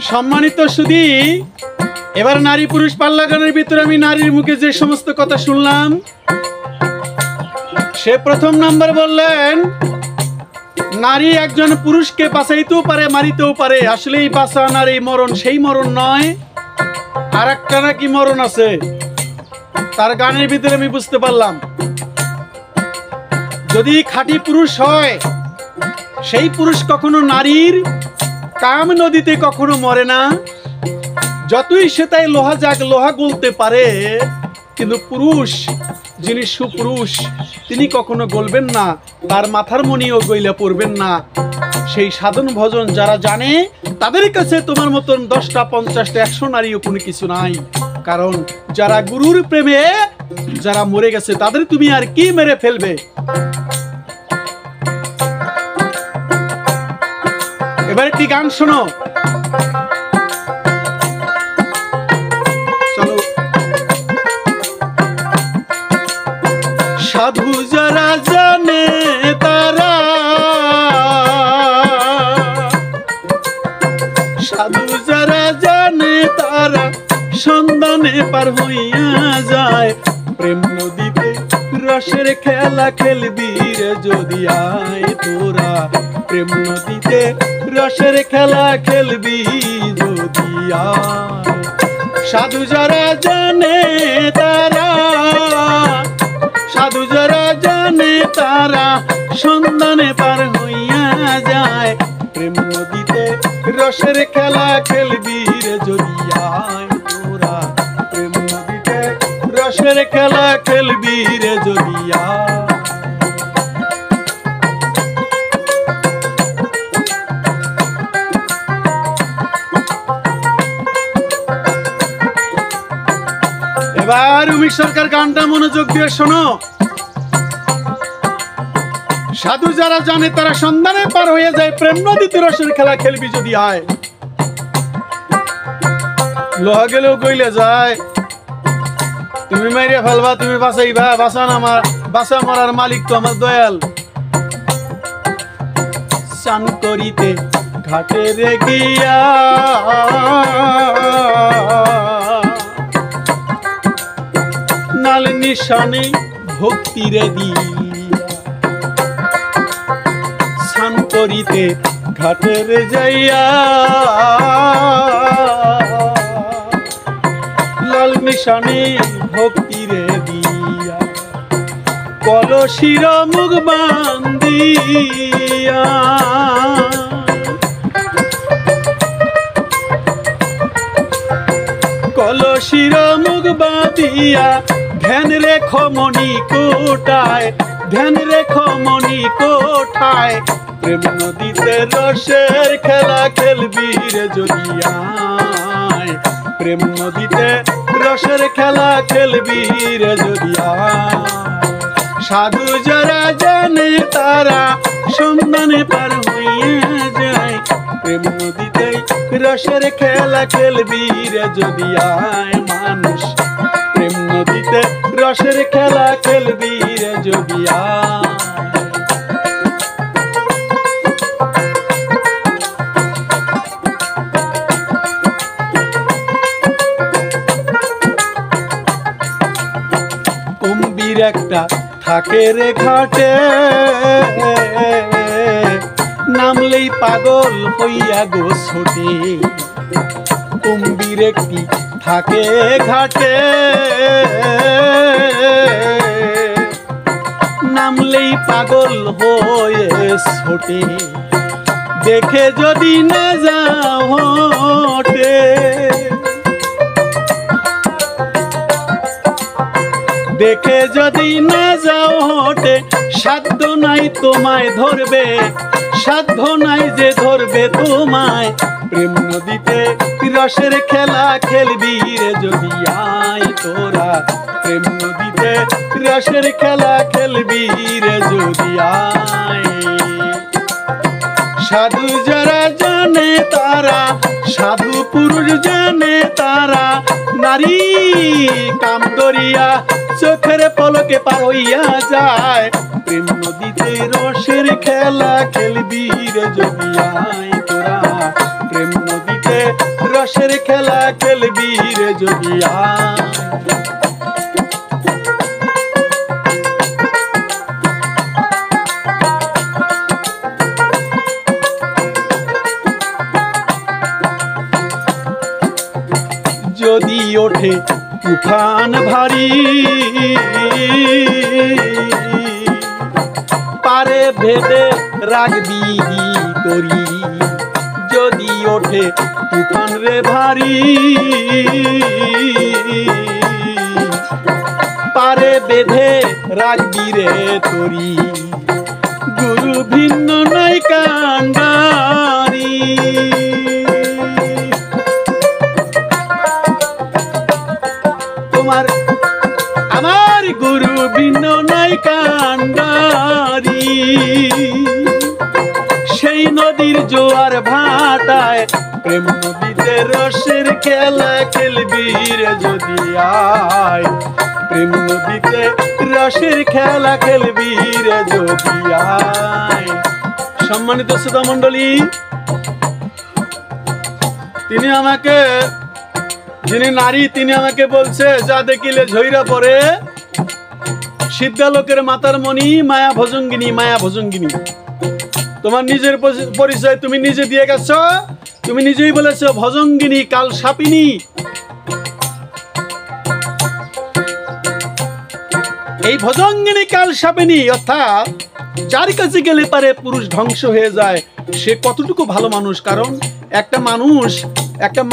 সম্মানিত সুধী, এবার নারী পুরুষ পাল্লা গানের ভিতরে আমি নারীর মুখে যে সমস্ত কথা শুনলাম, সে প্রথম নাম্বার বললেন নারী একজন পুরুষকে বাঁচাইতেও পারে, মারিতেও পারে। আসলে এই বাঁচান আর এই মরণ সেই মরণ নয়, আর একটা নাকি মরণ আছে, তার গানের ভিতরে আমি বুঝতে পারলাম। যদি খাঁটি পুরুষ হয়, সেই পুরুষ কখনো নারীর কাম নদীতে কখনো মরে না। যতই সে তাই লোহা যাক, লোহা গলতে পারে, কিন্তু পুরুষ যিনি সুপুরুষ তিনি কখনো গলবেন না, তার মাথার মণিও গইলা পড়বেন না। সেই সাধন ভজন যারা জানে তাদের কাছে তোমার মতন 10টা 50টা 100 নারীও কোনো কিছু নাই। কারণ যারা গুরুর প্রেমে যারা মরে গেছে তাদের তুমি আর কি মেরে ফেলবে। এবার একটি গান শোনো। সাধু যারা জানে তারা, সাধু যারা জানে তারা সন্ধানে পার হইয়া যায়। প্রেম নদীতে রসের খেলা খেলবি রে যদি আয় তোরা, প্রেম নদীতে রসের খেলা খেলবি যদি আয়। সাধু যারা জানে তারা, সাধু যারা জানে তারা সন্ধানে পার হইয়া যায়। প্রেম নদীতে রসের খেলা খেলবি রে যদি আয় তোরা, প্রেম নদীতে রসের খেলা খেলবি রে যদি আয়। এবার রুমি সরকার গানটা মনোযোগ দিয়ে শোনো। সাধু যারা জানে তারা সন্ধানে পার হয়ে যায়, প্রেম নদীতে রসের খেলা খেলবি যদি আয়। লোহা গেলেও গইলে যায়, তুমি মাইরে ফেলবা, তুমি বাঁচাইবা, বাঁচান আমার, বাঁচা মরার মালিক তো আমার দয়াল। চান করিতে ঘাটে রে গিয়া নাল নিশানে ভক্তি রে দিয়া, স্নান করিতে ঘাটের যাইয়া লাল নিশানে ভক্তি রে দিয়া, কলসির মুখ বান্ধিয়া, কলসির মুখ বাঁধিয়া ধ্যান রেখো মনি কোটায়, ধ্যান রেখো মনি কোঠায়। প্রেম নদীতে রসের খেলা খেলবি রে যদি আয়, প্রেম নদীতে রসের খেলা খেলবি রে যদি আয়। সাধু যারা জানে তারা সন্ধানে পার হইয়া যায়, প্রেম নদীতে রসের খেলা খেলবি রে যদি আয়। মানুষ প্রেম নদীতে রসের খেলা খেলবি রে যদি আয়। কুম্ভীর একটা থাকে রে ঘাটে, নামলেই পাগল হইয়া গো ছোটে। কুম্ভীর একটি থাকে ঘাটে, নামলেই পাগল হয়ে ছোটে। দেখে যদি না যাও হটে, দেখে যদি না যাও হটে, সাধ্য নাই তোমায় ধরবে, সাধ্য নাই যে ধরবে তোমায়। প্রেম নদীতে রসের খেলা খেলবি রে যদি আয় তোরা, প্রেম নদীতে রসের খেলা খেলবি রে যদি আয়। সাধু যারা জানে তারা, সাধু পুরুষ জানে তারা, নারী কাম করিয়া চোখের পলকে পার হইয়া যায়। প্রেম নদীতে রসের খেলা খেলবি রে যদি আয় তোরা, প্রেম নদীতে রসের খেলা খেলবি রে যদি আয়। যদি ওঠে তুফান ভারী পারে ভেদে রাখবি তরি, যদি ওঠে তুফান রে ভারী পারে বেঁধে রাখবি রে তরি, গুরু ভিন্ন নাই কান্ডারি। তোমার আমার গুরু ভিন্ন নাই কান্ডারি, সেই নদীর জোয়ার ভাটায় প্রেম নদীতে রসের খেলা খেলবি রে যদি আয়। প্রেম নদীতে রসের খেলা খেলবি রে যদি আয়। সম্মানিত শ্রোতা মণ্ডলী, তিনি আমাকে, যিনি নারী, তিনি আমাকে বলছে যা দেখিলে ঝইরা পড়ে সিদ্ধালোকের মাতার মণি মায়া ভজঙ্গিনী, মায়া ভজঙ্গিনী। তোমার নিজের পরিচয় তুমি নিজে দিয়ে গেছ, তুমি নিজেই বলেছ ভজঙ্গিনী কাল সাপিনী। এই ভজঙ্গিনী কাল সাপিনী অর্থাৎ যার কাছে গেলে পারে পুরুষ ধ্বংস হয়ে যায়, সে কতটুকু ভালো মানুষ। কারণ একটা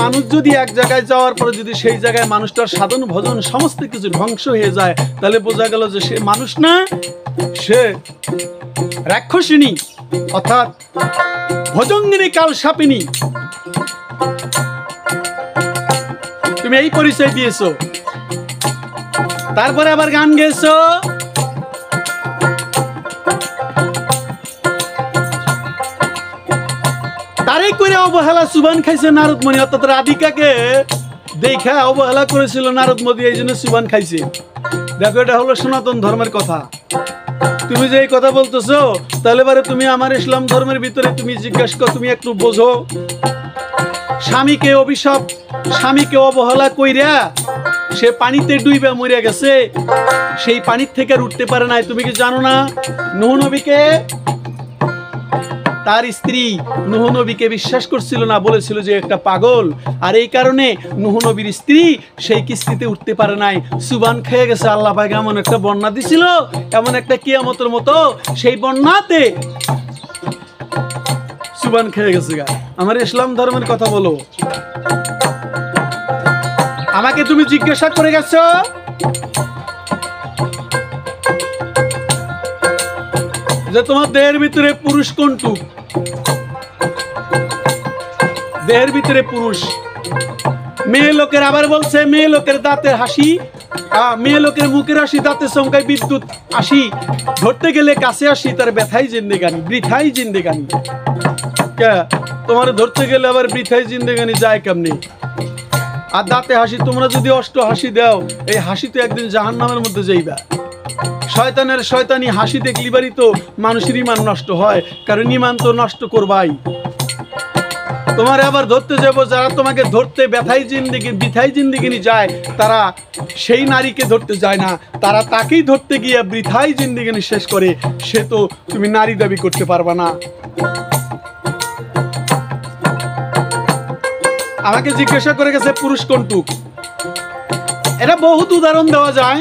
মানুষ যদি এক জায়গায় যাওয়ার পরে যদি সেই জায়গায় মানুষটার সাধন ভজন সমস্ত কিছু ধ্বংস হয়ে যায়, তাহলে বোঝা গেল যে সে মানুষ না, সে রাক্ষসিনী অর্থাৎ ভজঙ্গিনী কাল সাপিনী। তুমি এই পরিচয় দিয়েছো, তারপরে আবার গান গেয়েছো। তারই করে অবহেলা সুবান খাইছে নারদ মুনি, অর্থাৎ রাধিকাকে দেখা অবহেলা করেছিল নারদ মুনি, এই জন্য সুবান খাইছে। দেখো, এটা হলো সনাতন ধর্মের কথা। তুমি যে এই কথা বলতেছো, তাহলে বারে তুমি আমার ইসলাম ধর্মের ভিতরে তুমি জিজ্ঞাসা করো, তুমি একটু বোঝো। স্বামীকে অভিশাপ, স্বামীকে অবহেলা কইরা সে পানিতে ডুইবা মরিয়া গেছে, সেই পানির থেকে আর উঠতে পারে নাই। তুমি কি জানো না নূহ নবীকে তার স্ত্রী নূহ নবীকে বিশ্বাস করছিল না, বলেছিল যে একটা পাগল, আর এই কারণে নূহ নবীর স্ত্রী সেই কিস্তিতে উঠতে পারে নাই, সুবান খেয়ে গেছে। আল্লাহ পাক এমন একটা বন্যা দিছিল, এমন একটা কিয়ামতের মতো, সেই বন্যাতে সুবান খেয়ে গেছে। আমার ইসলাম ধর্মের কথা বলো, আমাকে তুমি জিজ্ঞাসা করে গেছো যে তোমার দেহের ভিতরে পুরুষ কোনটুক, দেহের ভিতরে পুরুষ। মেয়ে লোকের আবার বলছে মেয়ে লোকের দাঁতের হাসি, মেয়ে লোকের মুখের হাসি, দাঁতের চমকায় বিদ্যুৎ হাসি, ধরতে গেলে কাছে আসি তার ব্যথাই জিন্দেগানি, বৃথাই জিন্দেগানি। তোমার ধরতে গেলে আবার বৃথাই জিন্দেগানি যায় কেমনি? আর দাঁতে হাসি, তোমরা যদি অষ্ট হাসি দাও, এই হাসি তো একদিন জাহান্নামের মধ্যে যাইবা। শয়তানের শয়তানি হাসি দেখলিবারই তো মানুষের ইমান নষ্ট হয়, কারণ ইমান তো নষ্ট করবাই। তোমার আবার ধরতে যাবো, যারা তোমাকে ধরতে ব্যথাই জিন্দেগি বৃথাই জিন্দেগিনি যায়, তারা সেই নারীকে ধরতে যায় না, তারা তাকেই ধরতে গিয়ে বৃথাই জিন্দেগিনি শেষ করে। সে তো তুমি নারী দাবি করতে পারবা না। আমাকে জিজ্ঞাসা করে গেছে পুরুষ কোনটুক, এটা বহুত উদাহরণ দেওয়া যায়,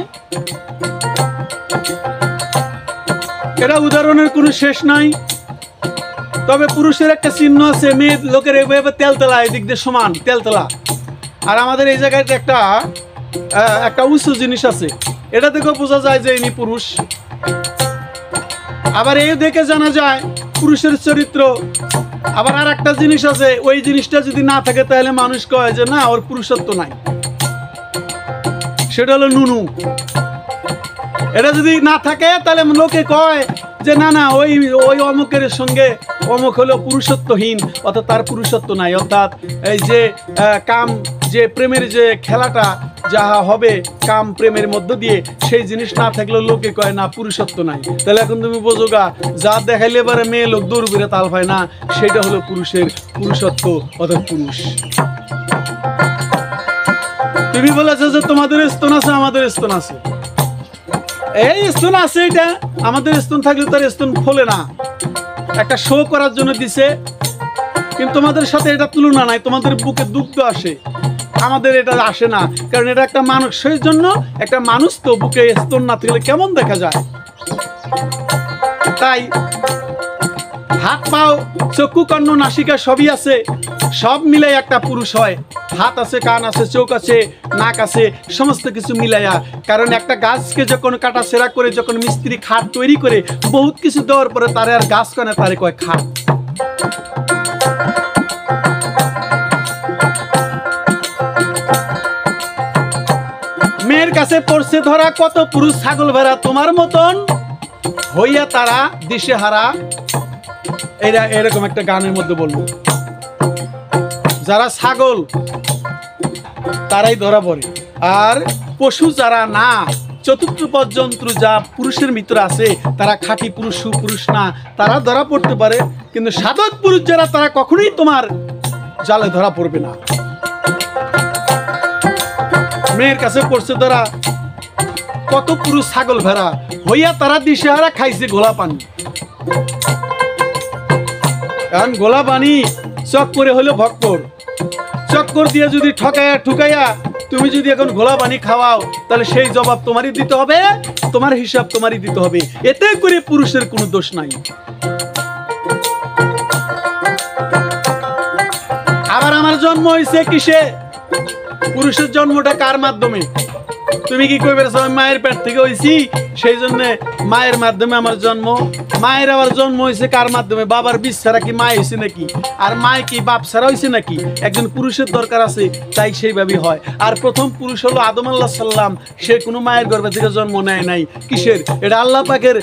এটা উদাহরণের কোনো শেষ নাই। তবে পুরুষের একটা চিহ্ন আছে, মেয়ে লোকের এভাবে তেলতেলা, এদিক দিয়ে সমান তেলতেলা, আর আমাদের এই জায়গায় একটা উঁচু জিনিস আছে, এটা দেখেও বোঝা যায় যে ইনি পুরুষ। আবার এই দেখে জানা যায় পুরুষের চরিত্র। আবার আর একটা জিনিস আছে, ওই জিনিসটা যদি না থাকে তাহলে মানুষ কয় যে না, ওর পুরুষত্ব নাই, সেটা হলো নুনু। এটা যদি না থাকে তাহলে লোকে কয় যে না না, ওই অমুকের সঙ্গে অমুক হলো পুরুষত্বহীন, অর্থাৎ তার পুরুষত্ব নাই। অর্থাৎ এই যে কাম যে প্রেমের যে খেলাটা যাহা হবে কাম প্রেমের মধ্য দিয়ে, সেই জিনিস না থাকলে লোকে কয় না পুরুষত্ব নাই। তাহলে এখন তুমি বোঝো গা, যা দেখাইলে এবারে মেয়ে লোক দৌড় করে তাল পায় না, সেটা হলো পুরুষের পুরুষত্ব অর্থাৎ পুরুষ। তুমি বলেছো যে তোমাদের স্তন আছে, আমাদের স্তন আছে, এই স্তন আছে, এটা আমাদের স্তন থাকলে তার স্তন ফোলে না, একটা শো করার জন্য দিছে, কিন্তু তোমাদের সাথে এটা তুলনা নাই। তোমাদের বুকে দুগ্ধ আসে, আমাদের এটা আসে না, কারণ এটা একটা মানুষের জন্য। একটা মানুষ তো বুকে স্তন না থাকলে কেমন দেখা যায়? তাই হাত পাও চক্ষু কর্ণ নাসিকা সবই আছে, সব মিলাই একটা পুরুষ হয়। হাত আছে, কান আছে, চোখ আছে, নাক আছে, সমস্ত কিছু মিলাইয়া। কারণ একটা গাছকে যখন কাটা সেরা করে যখন মিস্ত্রি খাট তৈরি করে বহুত কিছু দেওয়ার পরে তারে আর গাছ কানে তারে কয় খাট। মেয়ের কাছে পড়ছে ধরা কত পুরুষ ছাগল ভেড়া, তোমার মতন হইয়া তারা দিশে হারা। এরা এরকম একটা গানের মধ্যে বলবো, যারা ছাগল তারাই ধরা পড়ে, আর পশু যারা না, চতুর্থ পর্যন্ত যা পুরুষের ভিতরে আছে তারা খাঁটি পুরুষ, সুপুরুষ না, তারা ধরা পড়তে পারে। কিন্তু সাধক পুরুষ যারা, তারা কখনোই তোমার জালে ধরা পড়বে না। মেয়ের কাছে পড়ছে ধরা কত পুরুষ ছাগল ভেড়া, হইয়া তারা দিশেহারা খাইছে গোলা পানি। কারণ গোলা পানি চক্করে হলো ভক্কর, চক্কর দিয়ে যদি ঠকাইয়া ঠুকাইয়া তুমি যদি এখন গোলা পানি খাওয়াও, তাহলে সেই জবাব তোমারই দিতে হবে, তোমার হিসাব তোমারই দিতে হবে। এতে করে পুরুষের কোনো দোষ নাই। আবার আমার জন্ম হয়েছে কিসে? পুরুষের জন্মটা কার মাধ্যমে? তুমি কি কইবে আমি মায়ের পেট থেকে হইছি, সেই জন্য মায়ের মাধ্যমে আমার জন্ম। মায়ের আবার জন্ম হয়েছে কার মাধ্যমে? বাবার বীজ ছাড়া কি মা হয়েছে নাকি? আর মায় কি বাপ ছাড়া হয়েছে নাকি? একজন পুরুষের দরকার আছে, তাই সেইভাবেই হয়। আর প্রথম পুরুষ হলো আদম আলাইহিস সালাম, সে কোনো মায়ের গর্ভে থেকে জন্ম নেয় নাই। কিসের? এটা আল্লাহ পাকের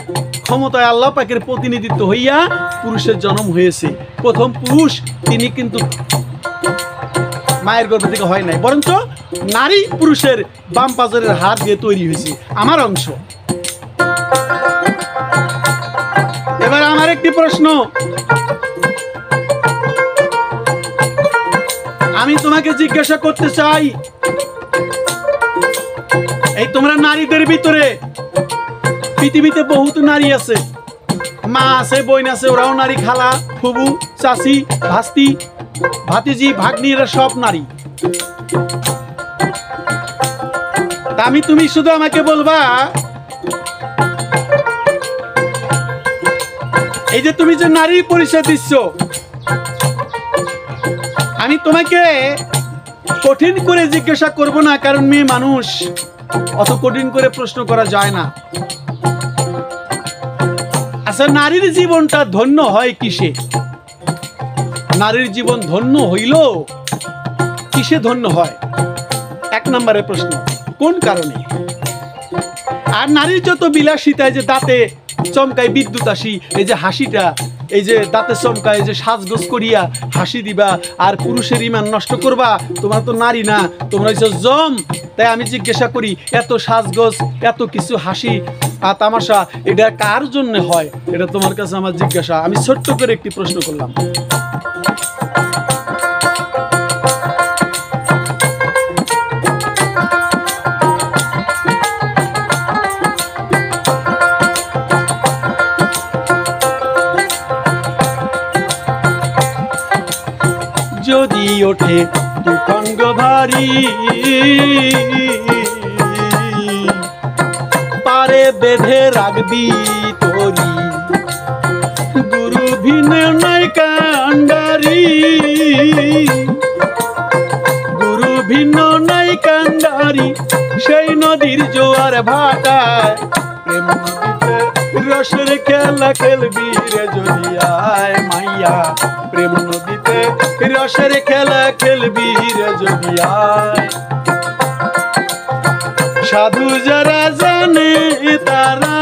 ক্ষমতায়, আল্লাহ পাকের প্রতিনিধিত্ব হইয়া পুরুষের জন্ম হয়েছে। প্রথম পুরুষ তিনি কিন্তু মায়ের গর্ভ থেকে হয় নাই, বরঞ্চ নারী পুরুষের বাম পাজরের হাত দিয়ে তৈরি হয়েছে, আমার অংশ। এবার আমার একটি প্রশ্ন, আমি তোমাকে জিজ্ঞাসা করতে চাই, এই তোমরা নারীদের ভিতরে, পৃথিবীতে বহুত নারী আছে, মা আছে, বোন আছে, ওরাও নারী, খালা, ফুবু, চাচি, ভাস্তি, ভাতিজি, ভাগ্নি, এরা সব নারী। তা তুমি শুধু আমাকে বলবা, এই যে তুমি যে নারী পরিচয় দিচ্ছ, আমি তোমাকে কঠিন করে জিজ্ঞাসা করব না, কারণ মেয়ে মানুষ, অত কঠিন করে প্রশ্ন করা যায় না। আচ্ছা, নারীর জীবনটা ধন্য হয় কিসে? নারীর জীবন ধন্য হইল কিসে ধন্য হয়? এক নম্বরের প্রশ্ন, কোন কারণে? আর নারীর যত বিলাসিতা, এই যে দাঁতে চমকায় বিদ্যুৎ আসি, এই যে হাসিটা, এই যে দাঁতে চমকায়, এই যে সাজগোজ করিয়া হাসি দিবা আর পুরুষের ইমান নষ্ট করবা, তোমরা তো নারী না, তোমরা হচ্ছে জম। তাই আমি জিজ্ঞাসা করি, এত সাজগোজ, এত কিছু হাসি আর তামাশা, এটা কার জন্য হয়? এটা তোমার কাছে আমার জিজ্ঞাসা। আমি ছোট্ট করে একটি প্রশ্ন করলাম। যদি ওঠে তুফাঙ্গ ভারী, পারে বেঁধে রাখবি তোরি, গুরু ভিন্ন নাই কান্ডারি, গুরু ভিন্ন নাই কান্ডারি, সেই নদীর জোয়ার ভাটায় প্রেম নদীতে রসের খেলা খেলবি রে যদি আয় মাইয়া, প্রেম নদীতে রসের খেলা খেলবি রে যদি আয়। সাধু যারা জানে তারা,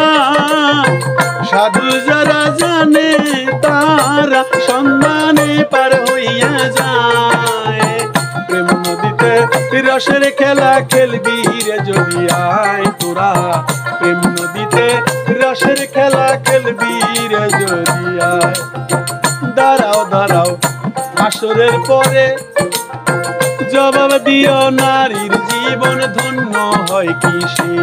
সাধু যারা জানে তারা সন্ধানে পার হইয়া যায়, প্রেম নদীতে রসের খেলা খেলবি রে যদি আয় তোরা, প্রেম নদীতে রসের খেলা খেলবি রে যদি আয়। দাঁড়াও দাঁড়াও আসরের পরে জবাব দিও, নারীর জীবন ধন্য হয় কিসে।